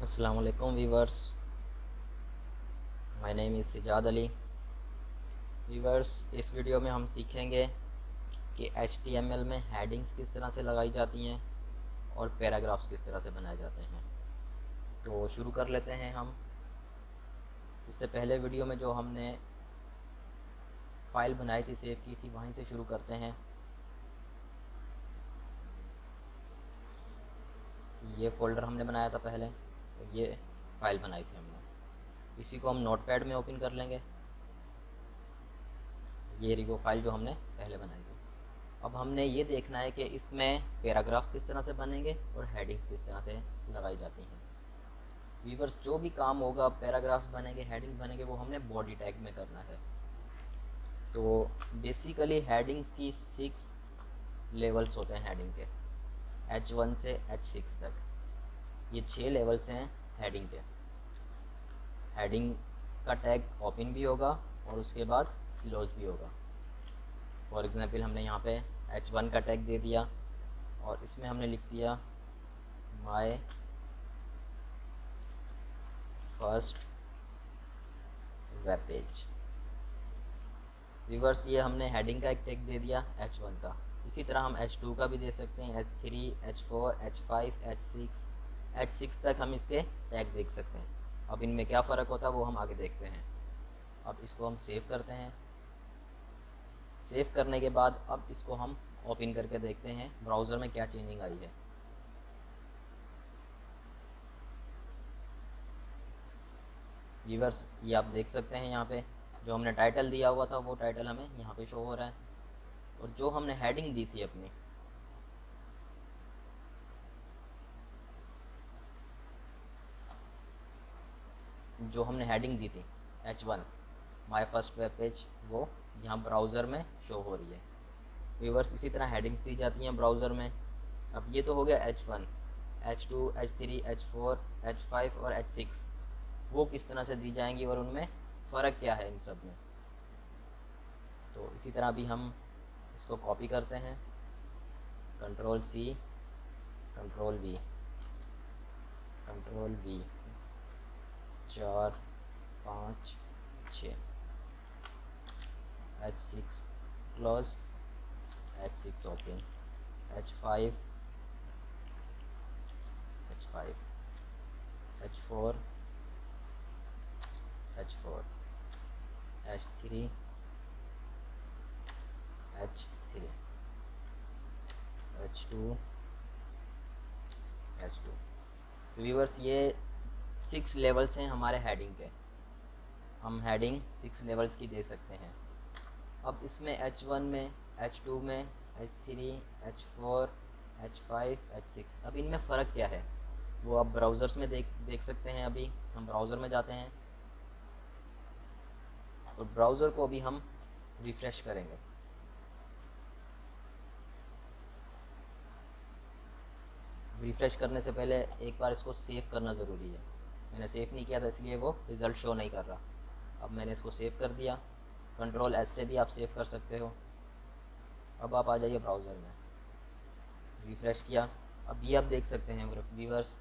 अस्सलाम वालेकुम viewers, my name is Sijad Ali. Viewers, इस वीडियो में हम सीखेंगे कि HTML में हेडिंग्स किस तरह से लगाई जाती हैं और पैराग्राफ्स किस तरह से बनाए जाते हैं। तो शुरू कर लेते हैं हम। इससे पहले वीडियो में जो हमने फ़ाइल बनाई थी, सेव की थी, वहीं से शुरू करते हैं। ये फ़ोल्डर हमने बनाया था पहले, और ये फ़ाइल बनाई थी हमने। इसी को हम नोटपैड में ओपन कर लेंगे। ये रही वो फाइल जो हमने पहले बनाई थी। अब हमने ये देखना है कि इसमें पैराग्राफ्स किस तरह से बनेंगे और हेडिंग्स किस तरह से लगाई जाती हैं। व्यूवर्स, जो भी काम होगा, पैराग्राफ्स बनेंगे, हेडिंग्स बनेंगे, वो हमने बॉडी टैग में करना है। तो बेसिकली हेडिंग्स की 6 लेवल्स होते हैं हेडिंग के, H1 से H6 तक। ये 6 लेवल्स हैं हेडिंग के। हेडिंग का टैग ओपन भी होगा और उसके बाद क्लोज भी होगा। फॉर एग्जांपल हमने यहाँ पे H1 का टैग दे दिया और इसमें हमने लिख दिया my first web page. Viewers, ये हमने हेडिंग का एक टैग दे दिया H1 का। इसी तरह हम H2 का भी दे सकते हैं, H3, H4, H5, H6, H6 तक हम इसके टैग देख सकते हैं। अब इनमें क्या फ़र्क होता है वो हम आगे देखते हैं। अब इसको हम सेव करते हैं। सेव करने के बाद अब इसको हम ओपन करके देखते हैं ब्राउज़र में क्या चेंजिंग आई है। व्यूवर्स, ये आप देख सकते हैं, यहाँ पे जो हमने टाइटल दिया हुआ था वो टाइटल हमें यहाँ पे शो हो रहा है, और जो हमने हेडिंग दी थी अपनी, H1 my first web page, वो यहाँ ब्राउज़र में शो हो रही है। व्यूवर्स, इसी तरह हेडिंग्स दी जाती हैं ब्राउज़र में। अब ये तो हो गया H1, H2, H3, H4, H5 और H6, वो किस तरह से दी जाएंगी और उनमें फ़र्क क्या है इन सब में। तो इसी तरह भी हम इसको कॉपी करते हैं, Ctrl+C, Ctrl+V, Ctrl+V, 4, 5, 6, H6 close, H6 open, H5, H5, H4, H4, H3, H3, H2, H2। तो व्यूवर्स, ये 6 लेवल्स हैं हमारे हेडिंग के। हम हेडिंग 6 लेवल्स की दे सकते हैं। अब इसमें H1 में, H2 में, H3, H4, H5, H6, अब इनमें फ़र्क क्या है वो आप ब्राउज़र्स में देख सकते हैं। अभी हम ब्राउज़र में जाते हैं और ब्राउज़र को भी हम रिफ़्रेश करेंगे। रिफ़्रेश करने से पहले एक बार इसको सेव करना ज़रूरी है। मैंने सेव नहीं किया था, इसलिए वो रिज़ल्ट शो नहीं कर रहा। अब मैंने इसको सेव कर दिया। Ctrl+S से भी आप सेव कर सकते हो। अब आप आ जाइए ब्राउज़र में, रिफ़्रेश किया। अब ये आप देख सकते हैं व्यूवर्स,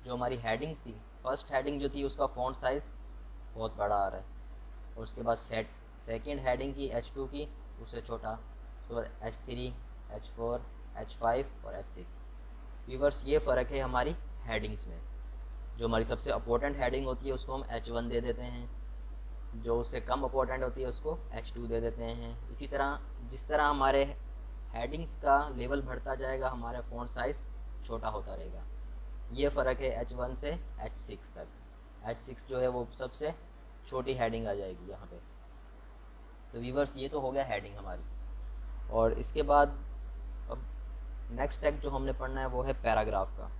जो हमारी हेडिंग्स थी, फर्स्ट हेडिंग जो थी उसका फ़ॉन्ट साइज़ बहुत बड़ा आ रहा है, और उसके बाद सेकेंड हेडिंग की H2 की, उससे छोटा, उसके बाद H3, H4, H5 और H6। व्यूवर्स, ये फ़र्क है हमारी हेडिंग्स में। जो हमारी सबसे इंपॉर्टेंट हेडिंग होती है उसको हम H1 दे देते हैं, जो उससे कम इंपॉर्टेंट होती है उसको H2 दे देते हैं। इसी तरह जिस तरह हमारे हेडिंग्स का लेवल बढ़ता जाएगा, हमारा फ़ॉन्ट साइज़ छोटा होता रहेगा। ये फ़र्क है H1 से H6 तक। H6 जो है वो सबसे छोटी हेडिंग आ जाएगी यहाँ पे। तो व्यूवर्स, ये तो हो गया हेडिंग हमारी। और इसके बाद अब नेक्स्ट टैग जो हमने पढ़ना है वो है पैराग्राफ का।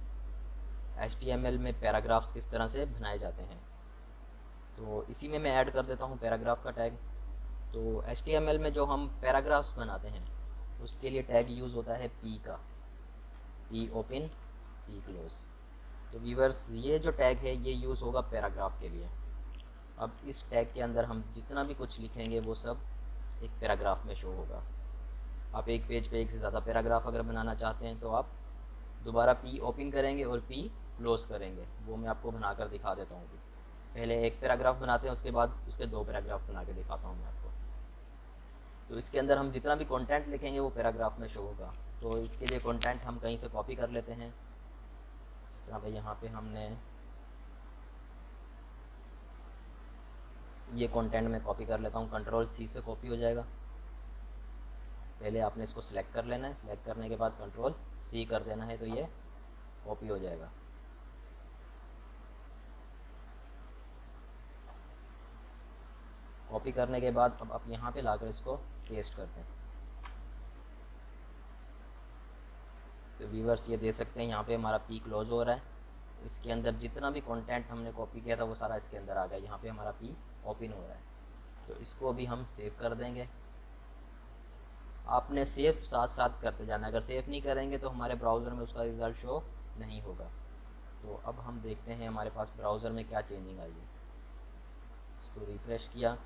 HTML में पैराग्राफ्स किस तरह से बनाए जाते हैं, तो इसी में मैं ऐड कर देता हूँ पैराग्राफ का टैग। तो HTML में जो हम पैराग्राफ्स बनाते हैं उसके लिए टैग यूज़ होता है P का, P ओपन, P क्लोज। तो व्यूवर्स, ये जो टैग है ये यूज़ होगा पैराग्राफ के लिए। अब इस टैग के अंदर हम जितना भी कुछ लिखेंगे वो सब एक पैराग्राफ में शो होगा। आप एक पेज पे एक से ज़्यादा पैराग्राफ अगर बनाना चाहते हैं तो आप दोबारा P ओपन करेंगे और P क्लोज करेंगे, वो मैं आपको बनाकर दिखा देता हूँ। पहले एक पैराग्राफ बनाते हैं, उसके बाद उसके दो पैराग्राफ बना के दिखाता हूँ मैं आपको। तो इसके अंदर हम जितना भी कंटेंट लिखेंगे वो पैराग्राफ में शो होगा। तो इसके लिए कंटेंट हम कहीं से कॉपी कर लेते हैं। जिस तरह पे यहाँ पे हमने ये कंटेंट में कॉपी कर लेता हूँ, कंट्रोल सी से कॉपी हो जाएगा। पहले आपने इसको सिलेक्ट कर लेना है, सिलेक्ट करने के बाद कंट्रोल सी कर देना है, तो ये कॉपी हो जाएगा। कॉपी करने के बाद अब आप यहाँ पे लाकर इसको पेस्ट करते हैं। तो व्यूअर्स ये दे सकते हैं यहाँ पे हमारा पी क्लोज हो रहा है। इसके अंदर जितना भी कंटेंट हमने कॉपी किया था वो सारा इसके अंदर आ गया। यहाँ पे हमारा पी ओपन हो रहा है। तो इसको अभी हम सेव कर देंगे। आपने सेव साथ साथ करते जाना, अगर सेव नहीं करेंगे तो हमारे ब्राउज़र में उसका रिज़ल्ट शो नहीं होगा। तो अब हम देखते हैं हमारे पास ब्राउज़र में क्या चेंजिंग आई है। इसको रिफ़्रेश किया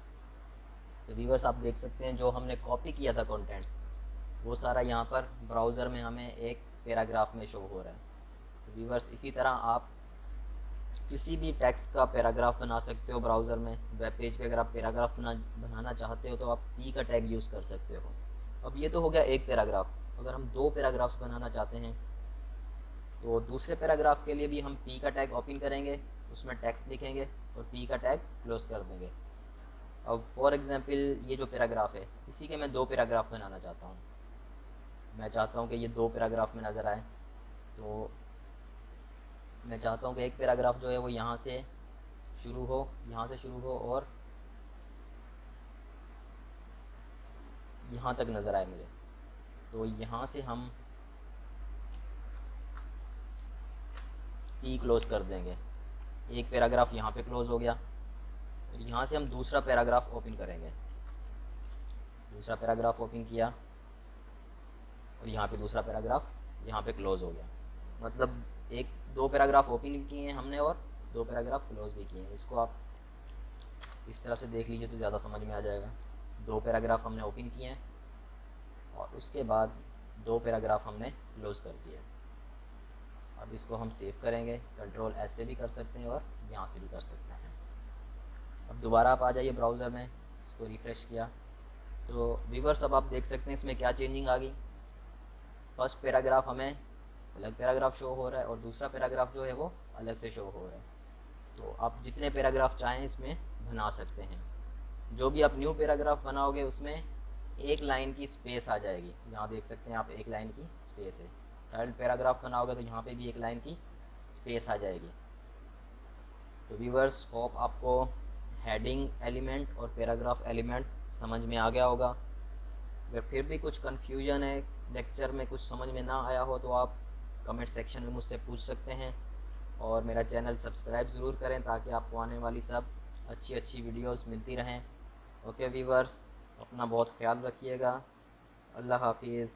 तो व्यूअर्स आप देख सकते हैं जो हमने कॉपी किया था कंटेंट वो सारा यहाँ पर ब्राउज़र में हमें एक पैराग्राफ में शो हो रहा है। तो व्यूअर्स इसी तरह आप किसी भी टेक्स्ट का पैराग्राफ बना सकते हो ब्राउज़र में। वेब पेज पे अगर आप पैराग्राफ बनाना चाहते हो तो आप पी का टैग यूज़ कर सकते हो। अब ये तो हो गया एक पैराग्राफ। अगर हम दो पैराग्राफ्स बनाना चाहते हैं तो दूसरे पैराग्राफ के लिए भी हम पी का टैग ओपन करेंगे, उसमें टेक्स्ट लिखेंगे और पी का टैग क्लोज कर देंगे। अब फॉर एग्जांपल ये जो पैराग्राफ है इसी के मैं दो पैराग्राफ बनाना चाहता हूँ। मैं चाहता हूँ कि ये दो पैराग्राफ में नज़र आए। तो मैं चाहता हूँ कि एक पैराग्राफ जो है वो यहाँ से शुरू हो और यहाँ तक नज़र आए मुझे। तो यहाँ से हम पी क्लोज कर देंगे। एक पैराग्राफ यहाँ पे क्लोज हो गया। यहाँ से हम दूसरा पैराग्राफ ओपन करेंगे। दूसरा पैराग्राफ ओपन किया और यहाँ पे दूसरा पैराग्राफ यहाँ पे क्लोज हो गया। मतलब एक दो पैराग्राफ ओपन भी किए हैं हमने और दो पैराग्राफ क्लोज भी किए हैं। इसको आप इस तरह से देख लीजिए तो ज़्यादा समझ में आ जाएगा। दो पैराग्राफ हमने ओपन किए हैं और उसके बाद दो पैराग्राफ हमने क्लोज कर दिए। अब इसको हम सेव करेंगे, कंट्रोल एस से भी कर सकते हैं और यहाँ से भी कर सकते हैं। अब दोबारा आप आ जाइए ब्राउज़र में, इसको रिफ़्रेश किया तो व्यूअर्स अब आप देख सकते हैं इसमें क्या चेंजिंग आ गई। फर्स्ट पैराग्राफ हमें अलग पैराग्राफ शो हो रहा है और दूसरा पैराग्राफ जो है वो अलग से शो हो रहा है। तो आप जितने पैराग्राफ चाहें इसमें बना सकते हैं। जो भी आप न्यू पैराग्राफ बनाओगे उसमें एक लाइन की स्पेस आ जाएगी। यहाँ देख सकते हैं आप एक लाइन की स्पेस है। थर्ड पैराग्राफ बनाओगे तो यहाँ पे भी एक लाइन की स्पेस आ जाएगी। तो व्यूअर्स होप आपको हेडिंग एलिमेंट और पैराग्राफ एलिमेंट समझ में आ गया होगा। अगर फिर भी कुछ कन्फ्यूजन है, लेक्चर में कुछ समझ में ना आया हो तो आप कमेंट सेक्शन में मुझसे पूछ सकते हैं। और मेरा चैनल सब्सक्राइब ज़रूर करें ताकि आपको आने वाली सब अच्छी वीडियोस मिलती रहें। ओके व्यूअर्स, अपना बहुत ख्याल रखिएगा। अल्लाह हाफिज़।